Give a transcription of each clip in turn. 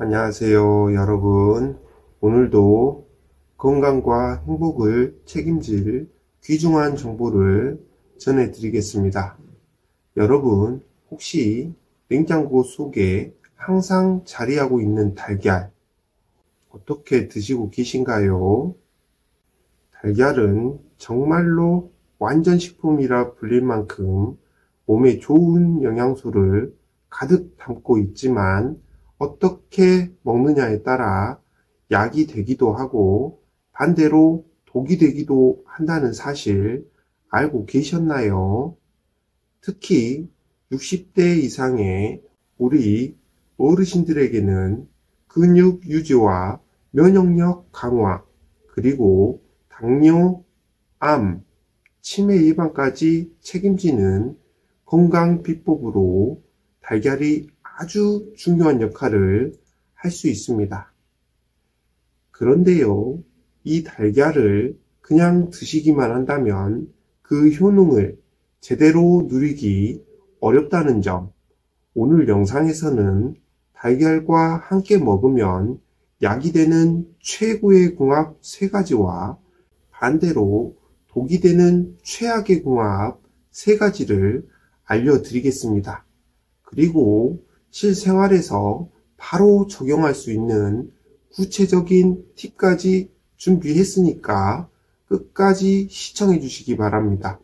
안녕하세요, 여러분. 오늘도 건강과 행복을 책임질 귀중한 정보를 전해드리겠습니다. 여러분, 혹시 냉장고 속에 항상 자리하고 있는 달걀 어떻게 드시고 계신가요? 달걀은 정말로 완전식품이라 불릴 만큼 몸에 좋은 영양소를 가득 담고 있지만 어떻게 먹느냐에 따라 약이 되기도 하고 반대로 독이 되기도 한다는 사실 알고 계셨나요? 특히 60대 이상의 우리 어르신들에게는 근육 유지와 면역력 강화, 그리고 당뇨, 암, 치매 예방까지 책임지는 건강 비법으로 달걀이 아주 중요한 역할을 할 수 있습니다. 그런데요, 이 달걀을 그냥 드시기만 한다면 그 효능을 제대로 누리기 어렵다는 점, 오늘 영상에서는 달걀과 함께 먹으면 약이 되는 최고의 궁합 3가지와 반대로 독이 되는 최악의 궁합 3가지를 알려드리겠습니다. 그리고 실생활에서 바로 적용할 수 있는 구체적인 팁까지 준비했으니까 끝까지 시청해 주시기 바랍니다.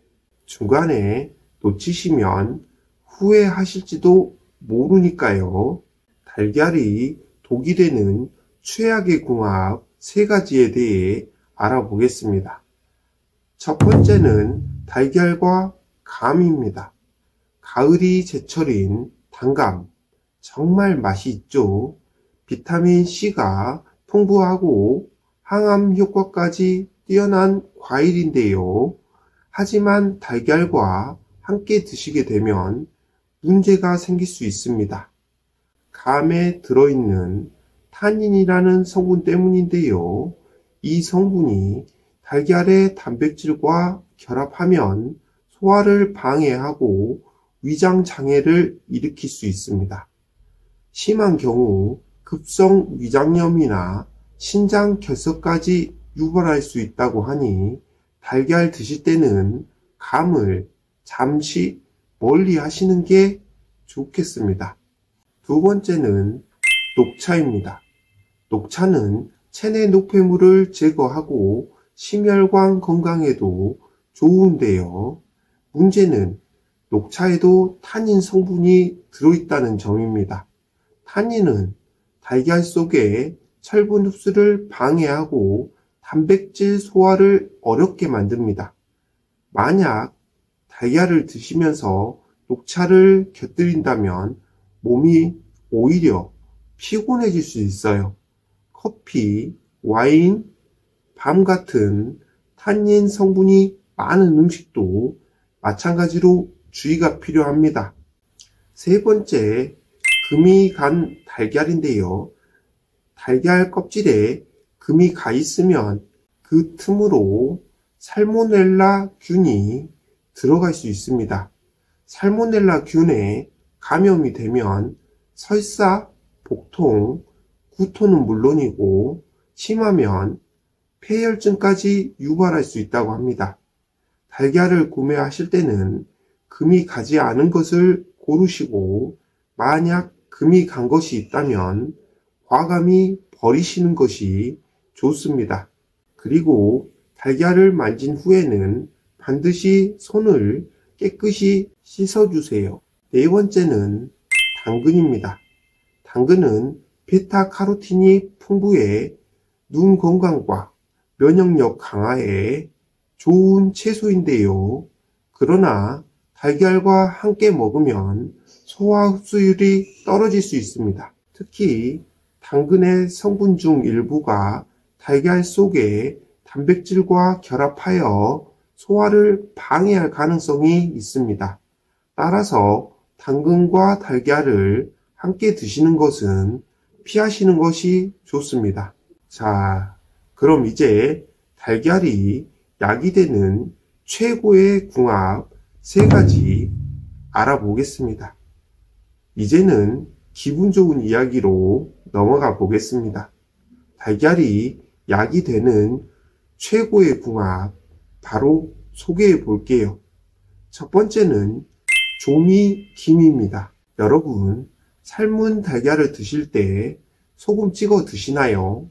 중간에 놓치시면 후회하실지도 모르니까요. 달걀이 독이 되는 최악의 궁합 3가지에 대해 알아보겠습니다. 첫 번째는 달걀과 감입니다. 가을이 제철인 단감, 정말 맛이 있죠. 비타민C가 풍부하고 항암 효과까지 뛰어난 과일인데요. 하지만 달걀과 함께 드시게 되면 문제가 생길 수 있습니다. 감에 들어있는 타닌이라는 성분 때문인데요. 이 성분이 달걀의 단백질과 결합하면 소화를 방해하고 위장 장애를 일으킬 수 있습니다. 심한 경우 급성 위장염이나 신장 결석까지 유발할 수 있다고 하니 달걀 드실 때는 감을 잠시 멀리 하시는 게 좋겠습니다. 두 번째는 녹차입니다. 녹차는 체내 노폐물을 제거하고 심혈관 건강에도 좋은데요. 문제는 녹차에도 타닌 성분이 들어있다는 점입니다. 타닌은 달걀 속의 철분 흡수를 방해하고 단백질 소화를 어렵게 만듭니다. 만약 달걀을 드시면서 녹차를 곁들인다면 몸이 오히려 피곤해질 수 있어요. 커피, 와인, 밤 같은 탄닌 성분이 많은 음식도 마찬가지로 주의가 필요합니다. 세 번째, 금이 간 달걀인데요. 달걀 껍질에 금이 가 있으면 그 틈으로 살모넬라 균이 들어갈 수 있습니다. 살모넬라 균에 감염이 되면 설사, 복통, 구토는 물론이고 심하면 폐혈증까지 유발할 수 있다고 합니다. 달걀을 구매하실 때는 금이 가지 않은 것을 고르시고 만약 금이 간 것이 있다면 과감히 버리시는 것이 좋습니다. 그리고 달걀을 만진 후에는 반드시 손을 깨끗이 씻어주세요. 네 번째는 당근입니다. 당근은 베타카로틴이 풍부해 눈 건강과 면역력 강화에 좋은 채소인데요. 그러나 달걀과 함께 먹으면 소화 흡수율이 떨어질 수 있습니다. 특히 당근의 성분 중 일부가 달걀 속에 단백질과 결합하여 소화를 방해할 가능성이 있습니다. 따라서 당근과 달걀을 함께 드시는 것은 피하시는 것이 좋습니다. 자, 그럼 이제 달걀이 약이 되는 최고의 궁합 3가지 알아보겠습니다. 이제는 기분 좋은 이야기로 넘어가 보겠습니다. 달걀이 약이 되는 최고의 궁합 바로 소개해 볼게요. 첫 번째는 조미김입니다. 여러분, 삶은 달걀을 드실 때 소금 찍어 드시나요?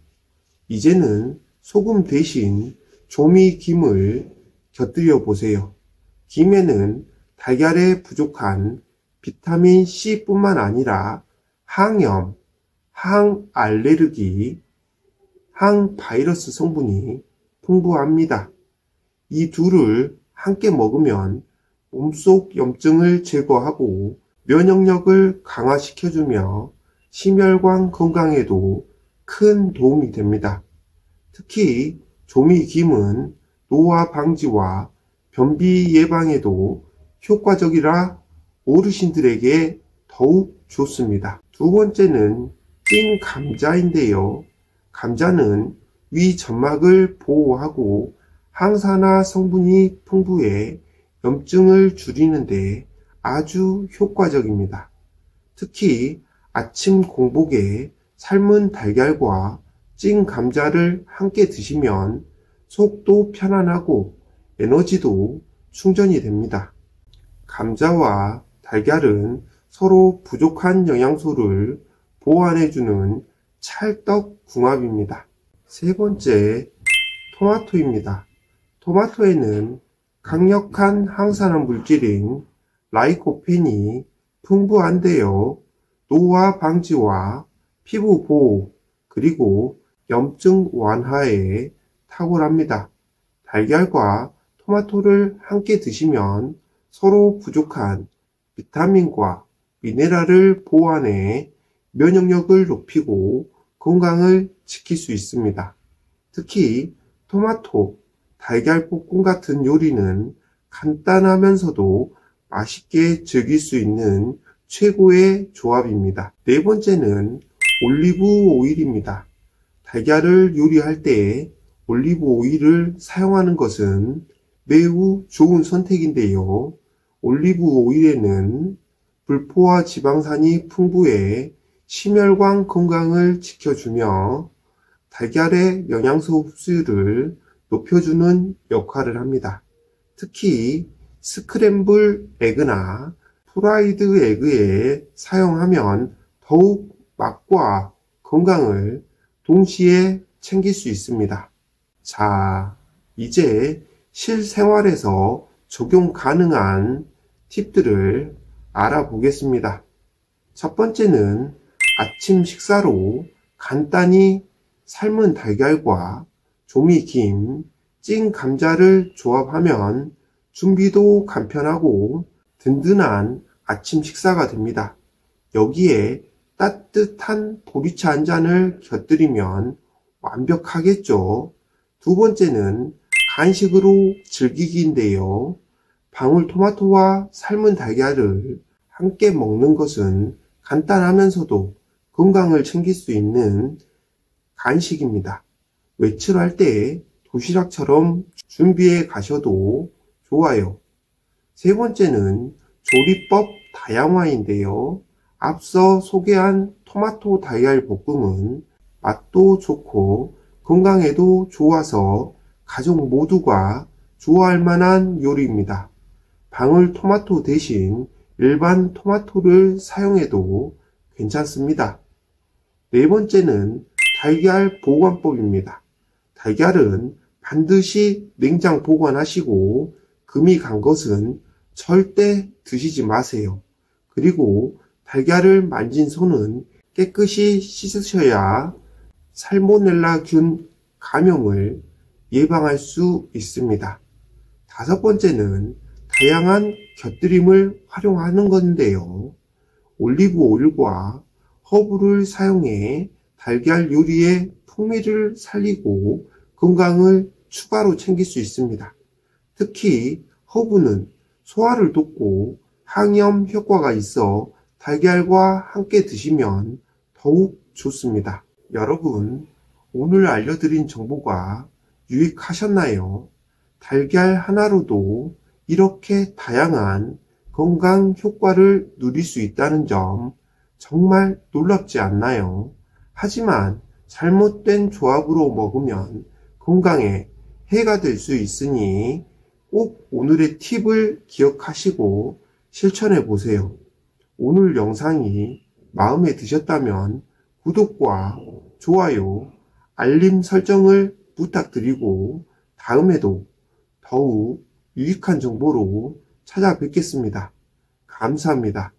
이제는 소금 대신 조미김을 곁들여 보세요. 김에는 달걀에 부족한 비타민 C뿐만 아니라 항염, 항알레르기, 항바이러스 성분이 풍부합니다. 이 둘을 함께 먹으면 몸속 염증을 제거하고 면역력을 강화시켜주며 심혈관 건강에도 큰 도움이 됩니다. 특히 조미김은 노화 방지와 변비 예방에도 효과적이라 어르신들에게 더욱 좋습니다. 두 번째는 찐 감자인데요. 감자는 위 점막을 보호하고 항산화 성분이 풍부해 염증을 줄이는데 아주 효과적입니다. 특히 아침 공복에 삶은 달걀과 찐 감자를 함께 드시면 속도 편안하고 에너지도 충전이 됩니다. 감자와 달걀은 서로 부족한 영양소를 보완해주는 찰떡궁합입니다. 세 번째, 토마토입니다. 토마토에는 강력한 항산화 물질인 라이코펜이 풍부한데요. 노화 방지와 피부 보호, 그리고 염증 완화에 탁월합니다. 달걀과 토마토를 함께 드시면 서로 부족한 비타민과 미네랄을 보완해 면역력을 높이고 건강을 지킬 수 있습니다. 특히 토마토, 달걀 볶음 같은 요리는 간단하면서도 맛있게 즐길 수 있는 최고의 조합입니다. 네 번째는 올리브 오일입니다. 달걀을 요리할 때 올리브 오일을 사용하는 것은 매우 좋은 선택인데요. 올리브 오일에는 불포화 지방산이 풍부해 심혈관 건강을 지켜주며 달걀의 영양소 흡수율을 높여주는 역할을 합니다. 특히 스크램블 에그나 프라이드 에그에 사용하면 더욱 맛과 건강을 동시에 챙길 수 있습니다. 자, 이제 실생활에서 적용 가능한 팁들을 알아보겠습니다. 첫 번째는 아침 식사로 간단히 삶은 달걀과 조미김, 찐 감자를 조합하면 준비도 간편하고 든든한 아침 식사가 됩니다. 여기에 따뜻한 보리차 한 잔을 곁들이면 완벽하겠죠. 두 번째는 간식으로 즐기기인데요. 방울토마토와 삶은 달걀을 함께 먹는 것은 간단하면서도 건강을 챙길 수 있는 간식입니다. 외출할 때 도시락처럼 준비해 가셔도 좋아요. 세 번째는 조리법 다양화인데요. 앞서 소개한 토마토 달걀 볶음은 맛도 좋고 건강에도 좋아서 가족 모두가 좋아할 만한 요리입니다. 방울토마토 대신 일반 토마토를 사용해도 괜찮습니다. 네 번째는 달걀 보관법입니다. 달걀은 반드시 냉장 보관하시고 금이 간 것은 절대 드시지 마세요. 그리고 달걀을 만진 손은 깨끗이 씻으셔야 살모넬라균 감염을 예방할 수 있습니다. 다섯 번째는 다양한 곁들임을 활용하는 건데요. 올리브 오일과 허브를 사용해 달걀 요리의 풍미를 살리고 건강을 추가로 챙길 수 있습니다. 특히 허브는 소화를 돕고 항염 효과가 있어 달걀과 함께 드시면 더욱 좋습니다. 여러분, 오늘 알려드린 정보가 유익하셨나요? 달걀 하나로도 이렇게 다양한 건강 효과를 누릴 수 있다는 점 정말 놀랍지 않나요? 하지만 잘못된 조합으로 먹으면 건강에 해가 될 수 있으니 꼭 오늘의 팁을 기억하시고 실천해 보세요. 오늘 영상이 마음에 드셨다면 구독과 좋아요, 알림 설정을 부탁드리고 다음에도 더욱 유익한 정보로 찾아뵙겠습니다. 감사합니다.